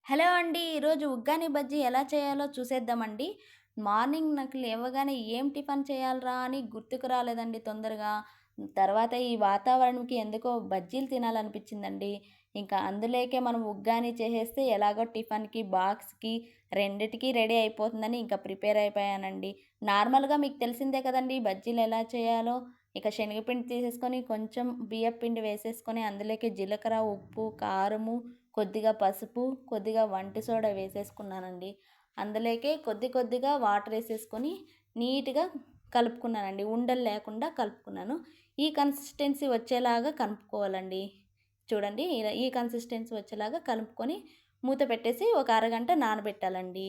Hello అండి. ఈరోజు ఉగ్గాని బజ్జీ ఎలా చేయాలో చూసేద్దామండి. మార్నింగ్ నాకు లేవగానే ఏం టిఫిన్ చేయాలిరా అని గుర్తుకు రాలేదండి తొందరగా. తర్వాత ఈ వాతావరణంకి ఎందుకో బజ్జీలు తినాలనిపించిందండి. ఇంకా అందులోకే మనం ఉగ్గాని చేసేస్తే ఎలాగో టిఫిన్‌కి, బాక్స్‌కి రెండిటికి రెడీ అయిపోతుందని ఇంకా ప్రిపేర్ అయిపోయానండి. నార్మల్‌గా మీకు తెలిసిందే కదండీ బజ్జీలు ఎలా చేయాలో. ఇక శనగపిండి తీసేసుకొని, కొంచెం బియ్యపు పిండి వేసేసుకొని, అందులోకి జీలకర్ర, ఉప్పు, కారము, కొద్దిగా పసుపు, కొద్దిగా వంట సోడా వేసేసుకున్నానండి. అందులోకే కొద్ది కొద్దిగా వాటర్ ఏసేసుకొని నీట్‌గా కలుపుకున్నానండి. ఉండలు లేకుండా కలుపుకున్నాను. ఈ కన్సిస్టెన్సీ వచ్చేలాగా కలుపుకోవాలండి. చూడండి ఇలా ఈ కన్సిస్టెన్సీ వచ్చేలాగా కలుపుకొని మూత పెట్టేసి ఒక అరగంట నానబెట్టాలండి.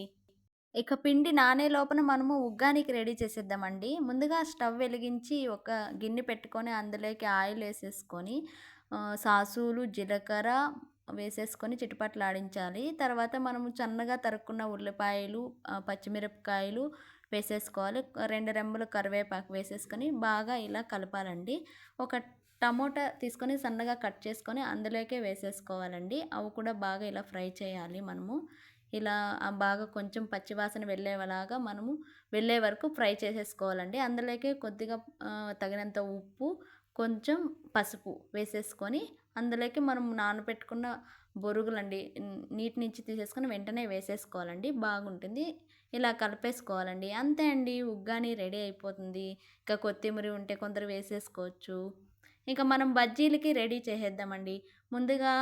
ఇక పిండి నానే లోపల మనము ఉగ్గానికి రెడీ చేసేద్దామండి. ముందుగా స్టవ్ వెలిగించి ఒక గిన్నె పెట్టుకొని అందులోకి ఆయిల్ ఏసేసుకొని సాసులు, జీలకర్ర వేసేసుకొని చిటపటలాడించాలి. తర్వాత మనము సన్నగా తరుక్కున్న ఉల్లిపాయలు, పచ్చిమిరపకాయలు వేసేసుకోవాలి. 2 రెమ్మలు కరివేపాకు వేసేసుకొని బాగా ఇలా కలపాలండి. ఒక టమోటా తీసుకొని సన్నగా కట్ చేసుకొని అందులోకే వేసేసుకోవాలండి. అవి కూడా బాగా ఇలా ఫ్రై చేయాలి మనము. ఇలా బాగా కొంచెం పచ్చివాసన వెళ్ళేలాగా మనము వెళ్ళే వరకు ఫ్రై చేసేసుకోవాలండి. అందులోకే కొద్దిగా తగినంత ఉప్పు, కొంచెం పసుపు వేసేసుకొని అందులోకి మనం నానబెట్టుకున్న బొరుగులండి నీటి నుంచి తీసేసుకొని వెంటనే వేసేసుకోవాలండి. బాగుంటుంది. ఇలా కలిపేసుకోవాలండి. అంతే అండి ఉగ్గాని రెడీ అయిపోతుంది. ఇంకా కొత్తిమీర ఉంటే కొందరు వేసేసుకోవచ్చు. ఇక మనం బజ్జీలకి రెడీ చేసేద్దామండి. ముందుగా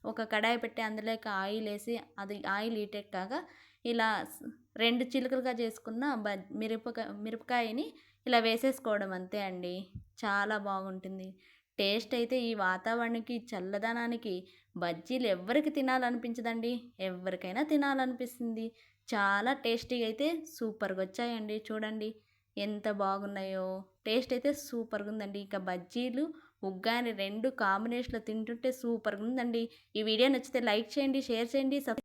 ఒక కడాయి పెట్టి అందులోకి ఆయిలేసి అది ఆయిల్ హీటెక్కాక ఇలా 2 చిలుకలుగా చేసుకున్న మిరపకాయని ఇలా వేసేసుకోవడం అంతే అండి. చాలా బాగుంటుంది. టేస్ట్ అయితే ఈ వాతావరణానికి, చల్లదనానికి బజ్జీలు ఎవ్వరికి తినాలనిపించదండి. ఎవరికైనా తినాలనిపిస్తుంది. చాలా టేస్టీగా అయితే సూపర్‌గొచ్చాయండి చూడండి. ఎంత బాగున్నాయో. టేస్ట్ అయితే సూపర్‌గుందండి. ఇక బజ్జీలు, ఉగ్గాని 2 కాంబినేషన్‌లో తింటుంటే సూపర్‌గుందండి. ఈ వీడియో నచ్చితే లైక్ చేయండి, షేర్ చేయండి,